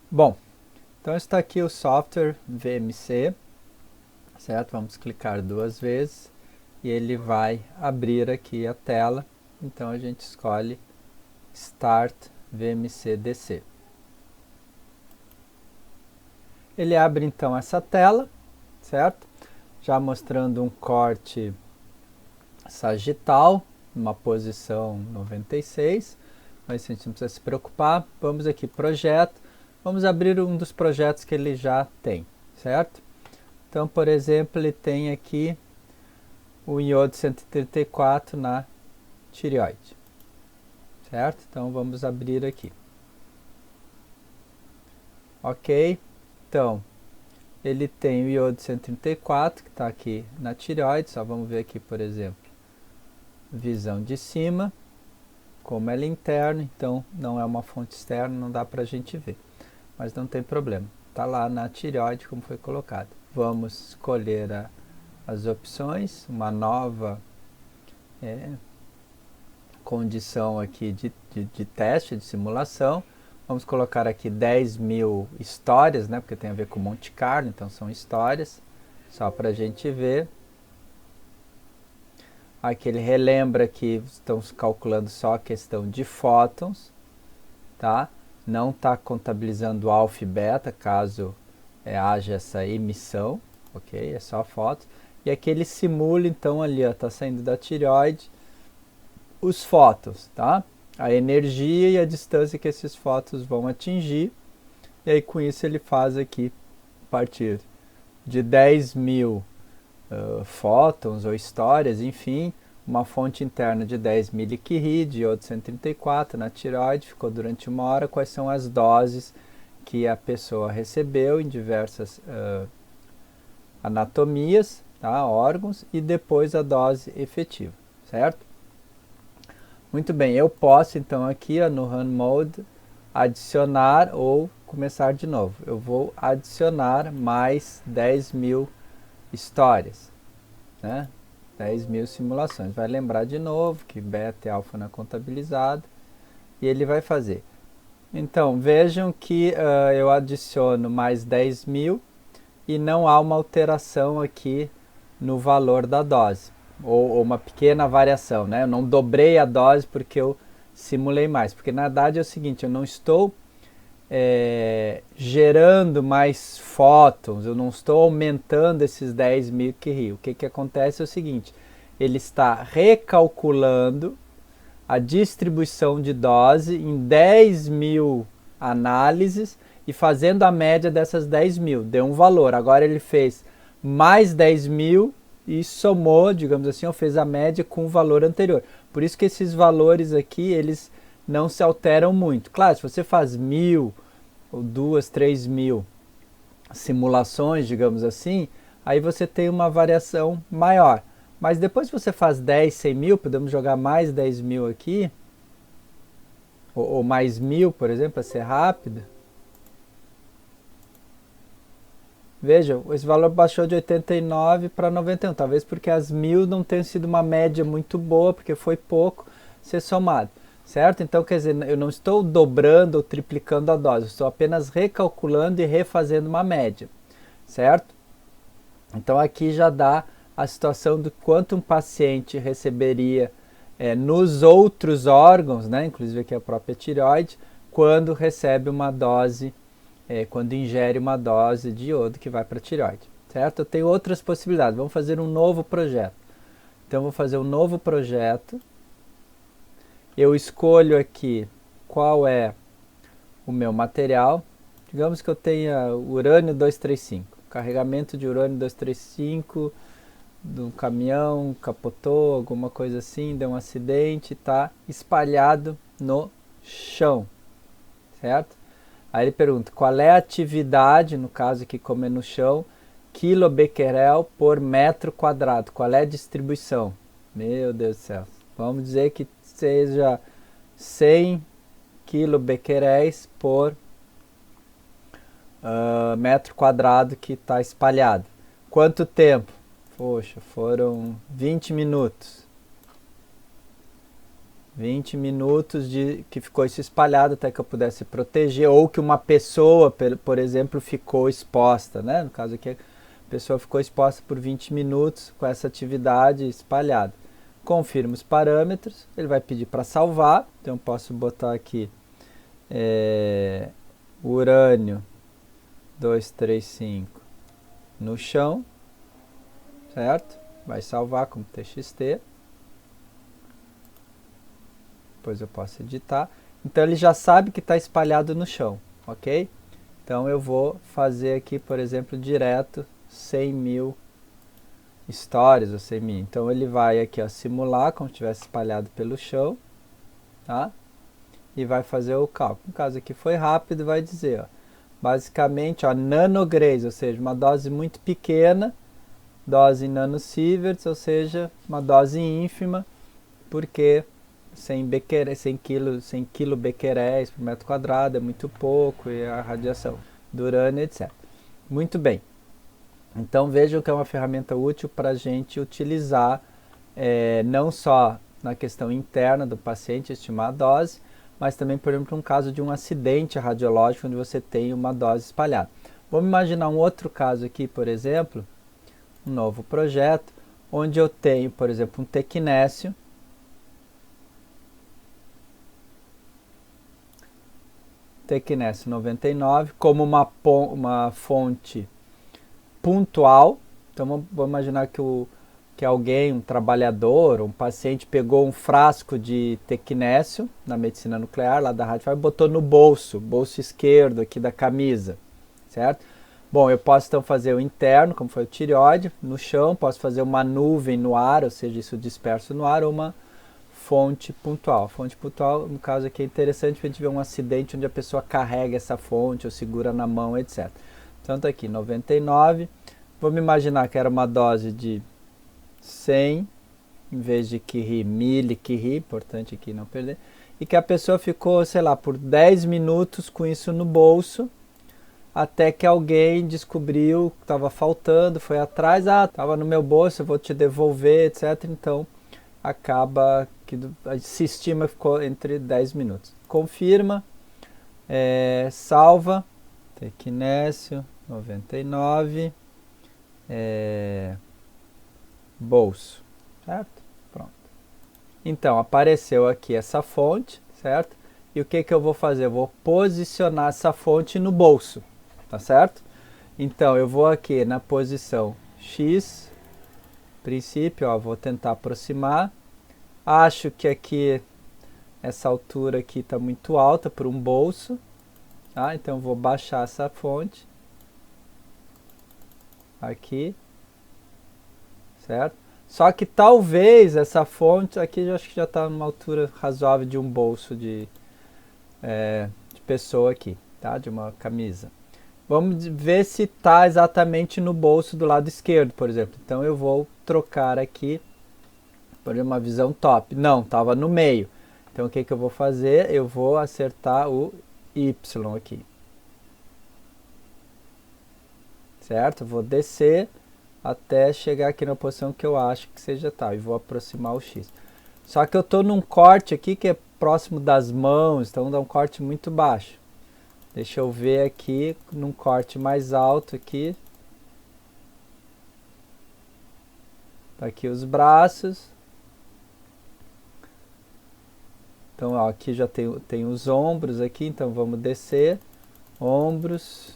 Bom, então está aqui o software VMC, certo? Vamos clicar duas vezes e ele vai abrir aqui a tela. Então a gente escolhe Start VMC DC. Ele abre então essa tela, certo? Já mostrando um corte sagital, uma posição 96, mas a gente não precisa se preocupar. Vamos aqui, projeto, vamos abrir um dos projetos que ele já tem, certo? Então, por exemplo, ele tem aqui o iodo 134 na tireoide, certo? Então, vamos abrir aqui. Ok, então, ele tem o iodo 134, que está aqui na tireoide, só vamos ver aqui, por exemplo, visão de cima, como ela é interna, então não é uma fonte externa, não dá para a gente ver, mas não tem problema, está lá na tireoide como foi colocado. Vamos escolher as opções, uma nova condição aqui de teste, de simulação. Vamos colocar aqui 10.000 histórias, né, porque tem a ver com Monte Carlo, então são histórias, só para a gente ver. Aqui ele relembra que estamos calculando só a questão de fótons, tá? Não está contabilizando alfa e beta, caso haja essa emissão, ok? É só fótons. E aqui ele simula, então, ali, está saindo da tireoide, os fótons, tá? A energia e a distância que esses fótons vão atingir. E aí, com isso, ele faz aqui, a partir de 10.000 fótons ou histórias, enfim, uma fonte interna de 10 milicurie de iodo 134 na tireoide, ficou durante 1 hora, quais são as doses que a pessoa recebeu em diversas anatomias, tá, órgãos, e depois a dose efetiva, certo? Muito bem, eu posso então aqui no Run Mode adicionar ou começar de novo. Eu vou adicionar mais 10.000 histórias, né? 10.000 simulações. Vai lembrar de novo que beta e alfa não é contabilizado e ele vai fazer. Então vejam que eu adiciono mais 10.000 e não há uma alteração aqui no valor da dose, ou uma pequena variação, né? Eu não dobrei a dose porque eu simulei mais, porque na verdade é o seguinte, eu não estou gerando mais fótons, eu não estou aumentando esses 10 milicurie. O que acontece é o seguinte, ele está recalculando a distribuição de dose em 10.000 análises e fazendo a média dessas 10.000. Deu um valor. Agora ele fez mais 10.000 e somou, digamos assim, ou fez a média com o valor anterior. Por isso que esses valores aqui, eles não se alteram muito. Claro, se você faz 1.000 ou 2, 3.000 simulações, digamos assim, aí você tem uma variação maior. Mas depois que você faz 10, 100.000, podemos jogar mais 10.000 aqui, ou mais 1.000, por exemplo, para ser rápido. Veja, esse valor baixou de 89 para 91, talvez porque as 1.000 não tenham sido uma média muito boa, porque foi pouco ser somado, certo? Então, quer dizer, eu não estou dobrando ou triplicando a dose, estou apenas recalculando e refazendo uma média, certo? Então, aqui já dá a situação do quanto um paciente receberia nos outros órgãos, né, inclusive aqui a própria tireoide, quando recebe uma dose, quando ingere uma dose de iodo que vai para a tireoide, certo? Eu tenho outras possibilidades, vamos fazer um novo projeto. Então, vou fazer um novo projeto, eu escolho aqui qual é o meu material, digamos que eu tenha urânio 235, carregamento de urânio 235, do caminhão, capotou, alguma coisa assim, deu um acidente, está espalhado no chão, certo? Aí ele pergunta qual é a atividade, no caso aqui como é no chão, quilobecquerel por metro quadrado, qual é a distribuição? Meu Deus do céu, vamos dizer que seja 100 quilobecqueréis por metro quadrado que está espalhado. Quanto tempo? Poxa, foram 20 minutos. 20 minutos de que ficou isso espalhado até que eu pudesse proteger, ou que uma pessoa, por exemplo, ficou exposta, né? No caso aqui, a pessoa ficou exposta por 20 minutos com essa atividade espalhada. Confirma os parâmetros, ele vai pedir para salvar, então eu posso botar aqui urânio 235 no chão, certo? Vai salvar como txt. Depois eu posso editar. Então ele já sabe que está espalhado no chão, ok? Então eu vou fazer aqui, por exemplo, direto 100.000 stories ou 100.000. Então ele vai aqui, ó, simular como se estivesse espalhado pelo chão, tá? E vai fazer o cálculo. No caso aqui foi rápido, vai dizer, ó, basicamente, ó, nanograys, ou seja, uma dose muito pequena, dose em nanosieverts, ou seja, uma dose ínfima, porque 100 quilobecqueréis por metro quadrado é muito pouco, e a radiação do urânio, etc. Muito bem. Então vejam que é uma ferramenta útil para a gente utilizar não só na questão interna do paciente, estimar a dose, mas também, por exemplo, um caso de um acidente radiológico onde você tem uma dose espalhada. Vamos imaginar um outro caso aqui, por exemplo, um novo projeto, onde eu tenho, por exemplo, um tecnécio, tecnécio 99, como uma fonte pontual. Então vamos imaginar que alguém, um trabalhador, um paciente, pegou um frasco de tecnécio na medicina nuclear, lá da Rádio, e botou no bolso esquerdo aqui da camisa, certo? Bom, eu posso então fazer o interno, como foi o tireoide, no chão, posso fazer uma nuvem no ar, ou seja, isso disperso no ar, ou uma fonte pontual. Fonte pontual, no caso aqui, é interessante para a gente ver um acidente onde a pessoa carrega essa fonte ou segura na mão, etc. Então tá aqui, 99. Vamos imaginar que era uma dose de 100, em vez de Curie, milicurie, importante aqui não perder, e que a pessoa ficou, sei lá, por 10 minutos com isso no bolso, até que alguém descobriu que estava faltando, foi atrás, estava no meu bolso, eu vou te devolver, etc. Então, acaba que se estima ficou entre 10 minutos. Confirma, salva, tecnécio 99, bolso, certo? Pronto. Então, apareceu aqui essa fonte, certo? E o que eu vou fazer? Eu vou posicionar essa fonte no bolso, tá certo? Então, eu vou aqui na posição X, princípio, ó, vou tentar aproximar. Acho que aqui, essa altura aqui está muito alta para um bolso, tá? Então, eu vou baixar essa fonte aqui, certo? Só que talvez essa fonte aqui eu acho que já está numa altura razoável de um bolso de pessoa aqui, tá? De uma camisa. Vamos ver se está exatamente no bolso do lado esquerdo, por exemplo. Então eu vou trocar aqui por uma visão top. Não, estava no meio. Então o que eu vou fazer? Eu vou acertar o Y aqui. Certo? Vou descer até chegar aqui na posição que eu acho que seja tal. E vou aproximar o X. Só que eu estou num corte aqui que é próximo das mãos, então dá um corte muito baixo. Deixa eu ver aqui, num corte mais alto aqui. Tá aqui os braços. Então, ó, aqui já tem os ombros aqui, então vamos descer. Ombros.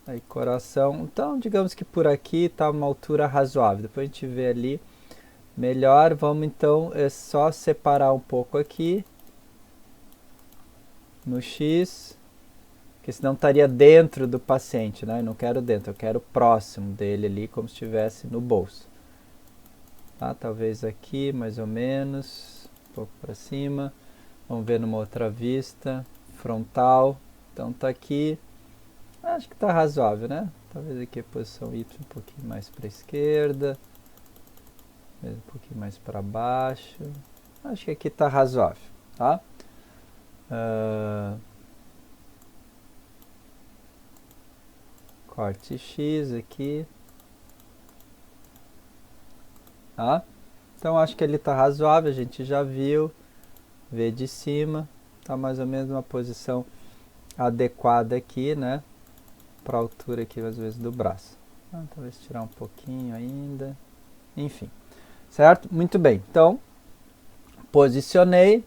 Aí, coração. Então, digamos que por aqui está uma altura razoável. Depois a gente vê ali melhor. Vamos então só separar um pouco aqui no X, porque senão estaria dentro do paciente, né? Eu não quero dentro, eu quero próximo dele ali, como se estivesse no bolso. Tá? Talvez aqui, mais ou menos, um pouco para cima. Vamos ver numa outra vista, frontal. Então tá aqui. Acho que tá razoável, né? Talvez aqui a posição Y um pouquinho mais para a esquerda, um pouquinho mais para baixo. Acho que aqui tá razoável, tá? Corte X aqui, tá? Então acho que ele está razoável, a gente já viu, vê de cima, está mais ou menos uma posição adequada aqui, né? Para a altura aqui, às vezes, do braço. Então, talvez tirar um pouquinho ainda, enfim. Certo? Muito bem, então, posicionei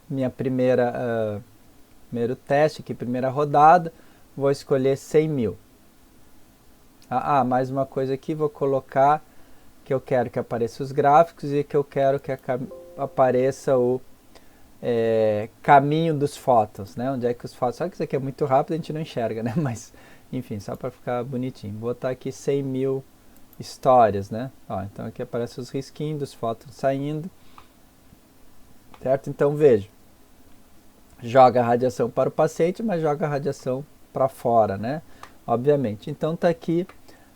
minha primeiro teste aqui, primeira rodada, vou escolher 100 mil. Mais uma coisa aqui, vou colocar que eu quero que apareça os gráficos e que eu quero que apareça o caminho dos fótons, né? Onde é que os fótons... Só que isso aqui é muito rápido, a gente não enxerga, né? Mas, enfim, só para ficar bonitinho. Vou botar aqui 100 mil histórias, né? Então aqui aparecem os risquinhos dos fótons saindo. Certo? Então veja. Joga a radiação para o paciente, mas joga a radiação para fora, né? Obviamente. Então está aqui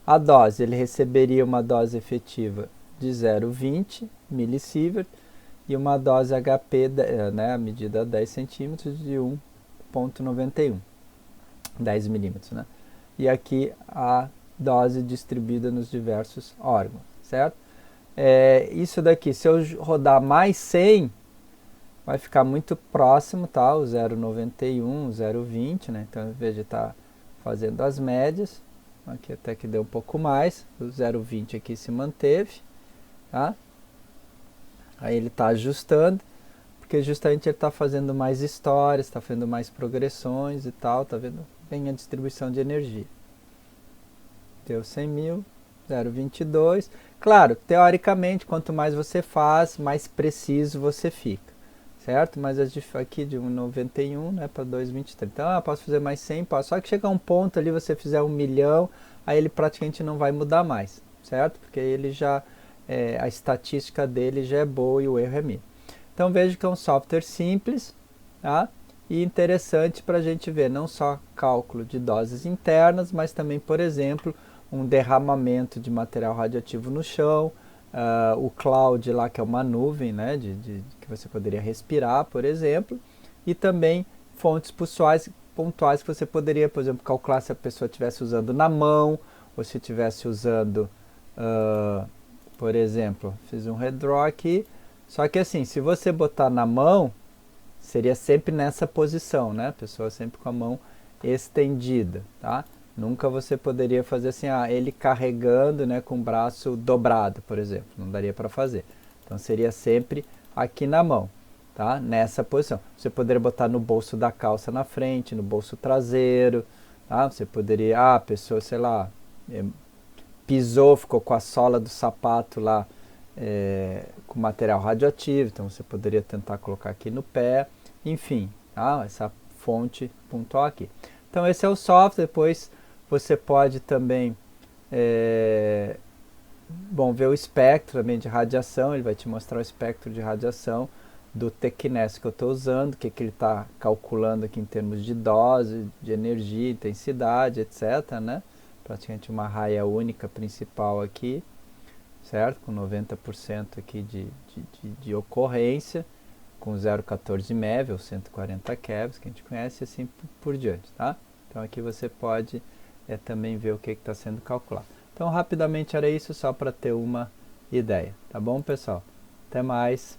a dose. Ele receberia uma dose efetiva de 0,20 milisievert e uma dose HP, né, a medida 10 centímetros, de 1,91, 10 milímetros, né? E aqui a dose distribuída nos diversos órgãos, certo? Isso daqui, se eu rodar mais 100, vai ficar muito próximo, tá? O 0,91, 0,20, né? Então, veja, está fazendo as médias. Aqui até que deu um pouco mais. O 0,20 aqui se manteve, tá? Aí ele está ajustando, porque justamente ele está fazendo mais histórias, está fazendo mais progressões e tal, está vendo bem a distribuição de energia. Deu 100 mil, 0,22. Claro, teoricamente, quanto mais você faz, mais preciso você fica, certo? Mas aqui de 1,91, né, para 2,23. Então, posso fazer mais 100, posso. Só que chega um ponto ali, você fizer 1 milhão, aí ele praticamente não vai mudar mais, certo? Porque ele já... a estatística dele já é boa e o erro é mínimo. Então veja que é um software simples, tá? E interessante para a gente ver não só cálculo de doses internas, mas também, por exemplo, um derramamento de material radioativo no chão, o cloud lá, que é uma nuvem, né, que você poderia respirar, por exemplo, e também fontes pontuais que você poderia, por exemplo, calcular se a pessoa estivesse usando na mão, ou se estivesse usando... por exemplo, fiz um redraw aqui, só que assim, se você botar na mão, seria sempre nessa posição, né? A pessoa sempre com a mão estendida, tá? Nunca você poderia fazer assim, ele carregando, né, com o braço dobrado, por exemplo, não daria para fazer. Então seria sempre aqui na mão, tá? Nessa posição. Você poderia botar no bolso da calça na frente, no bolso traseiro, tá? Você poderia, a pessoa, sei lá, pisou, ficou com a sola do sapato lá com material radioativo, então você poderia tentar colocar aqui no pé, enfim, essa fonte pontual aqui. Então esse é o software. Depois você pode também ver o espectro também de radiação. Ele vai te mostrar o espectro de radiação do TQNES que eu estou usando, que ele está calculando aqui em termos de dose, de energia, intensidade, etc, né? Praticamente uma raia única principal aqui, certo? Com 90% aqui de ocorrência, com 0,14 MeV ou 140 keVs, que a gente conhece, e assim por diante, tá? Então aqui você pode também ver o que está sendo calculado. Então rapidamente era isso, só para ter uma ideia, tá bom, pessoal? Até mais!